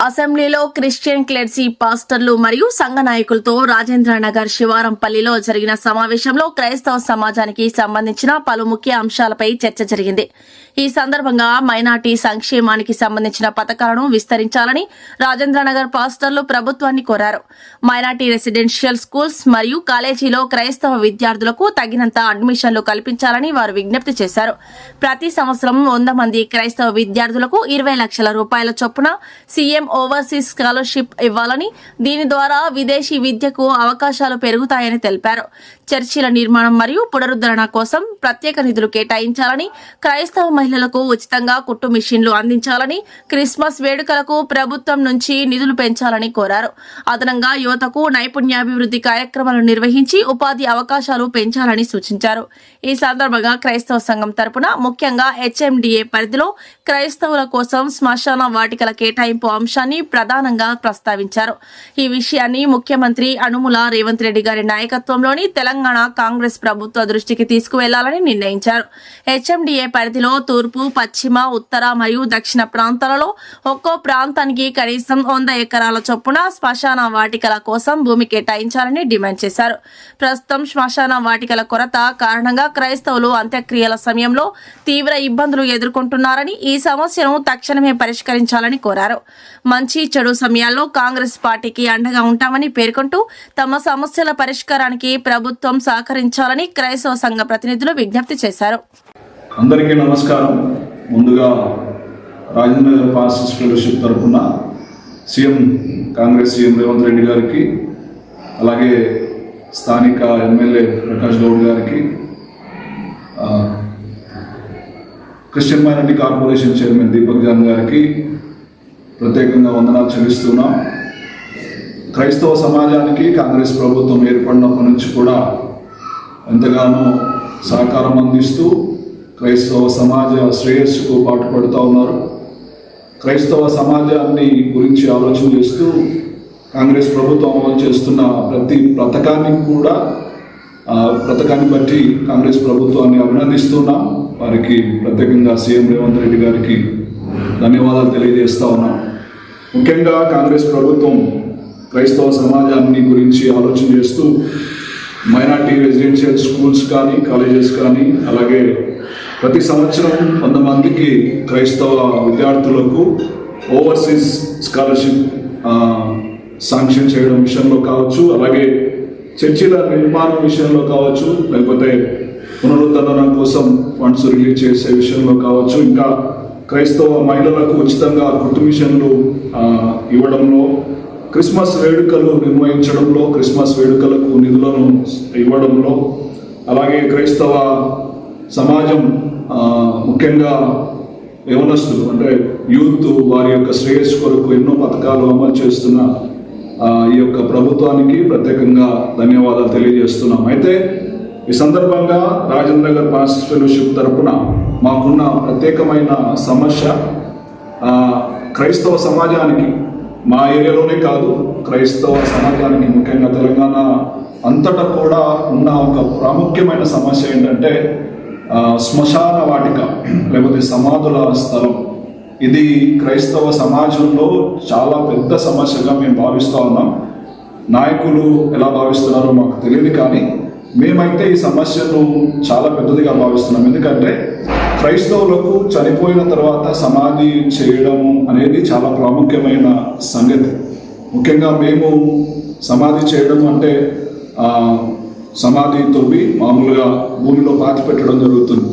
అసెంబ్లీలో క్రిస్టియన్ క్లెర్సీ పాస్టర్లు మరియు సంఘ నాయకులతో రాజేంద్రనగర్ శివారంపల్లిలో జరిగిన సమావేశంలో క్రైస్తవ సమాజానికి సంబంధించిన పలు ముఖ్య అంశాలపై చర్చ జరిగింది. ఈ సందర్భంగా మైనార్టీ సంక్షేమానికి సంబంధించిన పథకాలను విస్తరించాలని రాజేంద్రనగర్ పాస్టర్లు ప్రభుత్వాన్ని కోరారు. మైనార్టీ రెసిడెన్షియల్ స్కూల్స్ మరియు కాలేజీలో క్రైస్తవ విద్యార్థులకు తగినంత అడ్మిషన్లు కల్పించాలని వారు విజ్ఞప్తి చేశారు. ప్రతి సంవత్సరం 100 మంది క్రైస్తవ విద్యార్థులకు 20 లక్షల రూపాయల చొప్పున సీఎం ఓవర్సీస్ స్కాలర్షిప్ ఇవ్వాలని, దీని ద్వారా విదేశీ విద్యకు అవకాశాలు పెరుగుతాయని తెలిపారు. చర్చిల నిర్మాణం మరియు పునరుద్ధరణ కోసం ప్రత్యేక నిధులు కేటాయించాలని, క్రైస్తవ మహిళలకు ఉచితంగా కుట్టు మిషన్లు అందించాలని, క్రిస్మస్ వేడుకలకు ప్రభుత్వం నుంచి నిధులు పెంచాలని కోరారు. అదనంగా యువతకు నైపుణ్యాభివృద్ధి కార్యక్రమాలు నిర్వహించి ఉపాధి అవకాశాలు పెంచాలని సూచించారు. ఈ సందర్భంగా క్రైస్తవ సంఘం తరపున ముఖ్యంగా హెచ్ఎండిఏ పరిధిలో క్రైస్తవుల కోసం శ్మశాన వాటికల కేటాయింపు అంశాన్ని ప్రధానంగా ప్రస్తావించారు. ఈ విషయాన్ని ముఖ్యమంత్రి అనుముల రేవంత్ రెడ్డి గారి నాయకత్వంలోని తెలంగాణ కాంగ్రెస్ ప్రభుత్వ దృష్టికి తీసుకువెళ్లాలని నిర్ణయించారు. హెచ్ఎండిఏ పరిధిలో తూర్పు, పశ్చిమ, ఉత్తర మరియు దక్షిణ ప్రాంతాలలో ఒక్కో ప్రాంతానికి కనీసం 100 ఎకరాల చొప్పున శ్మశాన వాటికల కోసం భూమి కేటాయించాలని డిమాండ్ చేశారు. ప్రస్తుతం శ్మశాన వాటికల కొరత కారణంగా క్రైస్తవులు అంత్యక్రియల సమయంలో తీవ్ర ఇబ్బందులు ఎదుర్కొంటున్నారని, ఈ సమస్యను తక్షణమే పరిష్కరించాలని కోరారు. మంచి చెడు సమయాల్లో కాంగ్రెస్ పార్టీకి అండగా ఉంటామని పేర్కొంటూ తమ సమస్యల పరిష్కారానికి ప్రభుత్వం సహకరించాలని క్రైస్తవ సంఘ ప్రతినిధులు విజ్ఞప్తి చేశారు. అందరికీ నమస్కారం. ముందుగా రాజేంద్రనగర్ పాస్టర్స్ ఫెలోషిప్ తరఫున కాంగ్రెస్ సీఎం రేవంత్ రెడ్డి గారికి, అలాగే స్థానిక ఎమ్మెల్యే ప్రకాష్ గౌడ్ గారికి, Christian minority corporation chairman Deepak John గారికి ప్రత్యేకంగా వందనాలు చెల్లిస్తున్నాం. క్రైస్తవ సమాజానికి కాంగ్రెస్ ప్రభుత్వం ఏర్పడినప్పటి నుంచి కూడా ఎంతగానో సహకారం అందిస్తూ క్రైస్తవ సమాజ శ్రేయస్సుకు పాటుపడుతూ ఉన్నారు. క్రైస్తవ సమాజాన్ని గురించి ఆలోచన చేస్తూ కాంగ్రెస్ ప్రభుత్వం అమలు చేస్తున్న ప్రతి పథకాన్ని బట్టి కాంగ్రెస్ ప్రభుత్వాన్ని అభినందిస్తున్నాం. వారికి ప్రత్యేకంగా సీఎం రేవంత్ రెడ్డి గారికి ధన్యవాదాలు తెలియజేస్తా ఉన్నాం. ముఖ్యంగా కాంగ్రెస్ ప్రభుత్వం క్రైస్తవ సమాజాన్ని గురించి ఆలోచన చేస్తూ మైనార్టీ రెసిడెన్షియల్ స్కూల్స్ కానీ, కాలేజెస్ కానీ, అలాగే ప్రతి సంవత్సరం 100 మందికి క్రైస్తవ విద్యార్థులకు ఓవర్సీస్ స్కాలర్షిప్ శాంక్షన్ చేయడం విషయంలో కావచ్చు, అలాగే చర్చిల నిర్మాణం విషయంలో కావచ్చు, లేకపోతే పునరుద్ధరణ కోసం ఫండ్స్ రిలీజ్ చేసే విషయంలో కావచ్చు, ఇంకా క్రైస్తవ మహిళలకు ఉచితంగా కుట్టు మిషన్లు ఇవ్వడంలో, క్రిస్మస్ వేడుకలు నిర్వహించడంలో, క్రిస్మస్ వేడుకలకు నిధులను ఇవ్వడంలో, అలాగే క్రైస్తవ సమాజం ముఖ్యంగా యవనస్తులు అంటే యూత్ వారి యొక్క శ్రేయస్సు కొరకు ఎన్నో పథకాలు అమలు చేస్తున్న ఈ యొక్క ప్రభుత్వానికి ప్రత్యేకంగా ధన్యవాదాలు తెలియజేస్తున్నాం. అయితే ఈ సందర్భంగా రాజేంద్రనగర్ పాస్టర్స్ ఫెలోషిప్ తరపున మాకున్న ప్రత్యేకమైన సమస్య, క్రైస్తవ సమాజానికి, మా ఏరియాలోనే కాదు క్రైస్తవ సమాజానికి ముఖ్యంగా తెలంగాణ అంతటా కూడా ఉన్న ఒక ప్రాముఖ్యమైన సమస్య ఏంటంటే శ్మశాన వాటిక లేకపోతే సమాధుల స్థలం. ఇది క్రైస్తవ సమాజంలో చాలా పెద్ద సమస్యగా మేము భావిస్తూ ఉన్నాం. నాయకులు ఎలా భావిస్తున్నారో మాకు తెలియదు, కానీ మేమైతే ఈ సమస్యను చాలా పెద్దదిగా భావిస్తున్నాం. ఎందుకంటే క్రైస్తవులకు చనిపోయిన తర్వాత సమాధి చేయడం అనేది చాలా ప్రాముఖ్యమైన సంగతి. ముఖ్యంగా మేము సమాధి చేయడం అంటే సమాధి తవ్వి మామూలుగా భూమిలో పాతి పెట్టడం జరుగుతుంది.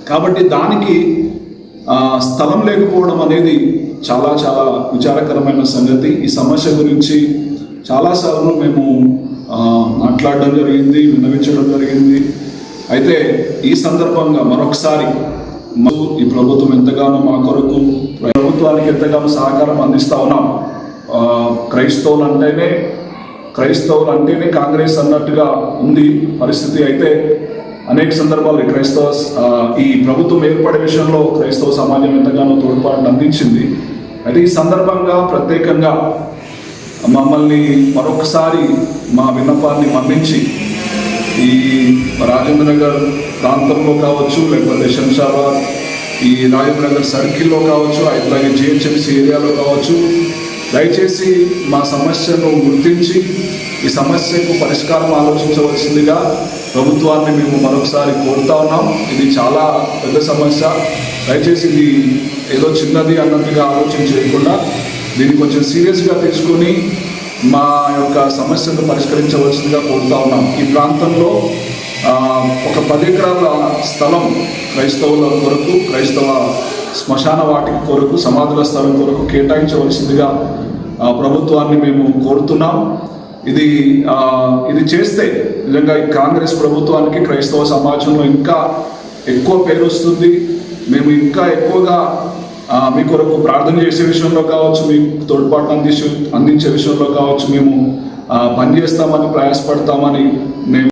కాబట్టి దానికి స్థలం లేకపోవడం అనేది చాలా చాలా విచారకరమైన సంగతి. ఈ సమస్య గురించి చాలాసార్లు మేము మాట్లాడడం జరిగింది, విన్నవించడం జరిగింది. అయితే ఈ సందర్భంగా మరొకసారి ఈ ప్రభుత్వం ఎంతగానో మా కొరకు, ప్రభుత్వానికి ఎంతగానో సహకారం అందిస్తూ ఉన్నాం. క్రైస్తవులు అంటేనే కాంగ్రెస్ అన్నట్టుగా ఉంది పరిస్థితి. అయితే అనేక సందర్భాలు ఈ ప్రభుత్వం ఏర్పడే విషయంలో క్రైస్తవ సమాజం ఎంతగానో తోడ్పాటును అందించింది. అయితే ఈ సందర్భంగా ప్రత్యేకంగా మమ్మల్ని మరొకసారి మా విన్నపాన్ని మన్నించి ఈ రాజేంద్రనగర్ ప్రాంతంలో కావచ్చు, లేకపోతే శంషాబాద్ ఈ రాజేంద్రనగర్ సర్కిల్లో కావచ్చు, అలాగే జిహెచ్ఎంసీ ఏరియాలో కావచ్చు, దయచేసి మా సమస్యను గుర్తించి ఈ సమస్యకు పరిష్కారం ఆలోచించవలసిందిగా ప్రభుత్వాన్ని మేము మరొకసారి కోరుతా ఉన్నాం. ఇది చాలా పెద్ద సమస్య. దయచేసి ఇది ఏదో చిన్నది అన్నట్టుగా ఆలోచన చేయకుండా దీన్ని కొంచెం సీరియస్గా తీసుకొని మా యొక్క సమస్యను పరిష్కరించవలసిందిగా కోరుతా ఉన్నాం. ఈ ప్రాంతంలో ఒక 10 ఎకరాల స్థలం క్రైస్తవుల కొరకు, క్రైస్తవ శ్మశాన వాటిక కొరకు, సమాధుల స్థలం కొరకు కేటాయించవలసిందిగా ప్రభుత్వాన్ని మేము కోరుతున్నాం. ఇది చేస్తే నిజంగా ఈ కాంగ్రెస్ ప్రభుత్వానికి క్రైస్తవ సమాజంలో ఇంకా ఎక్కువ పేరు వస్తుంది. మేము ఇంకా ఎక్కువగా మీ కొరకు ప్రార్థన చేసే విషయంలో కావచ్చు, మీ తోడ్పాటు అందించే విషయంలో కావచ్చు మేము పనిచేస్తామని, ప్రయాసపడతామని మేము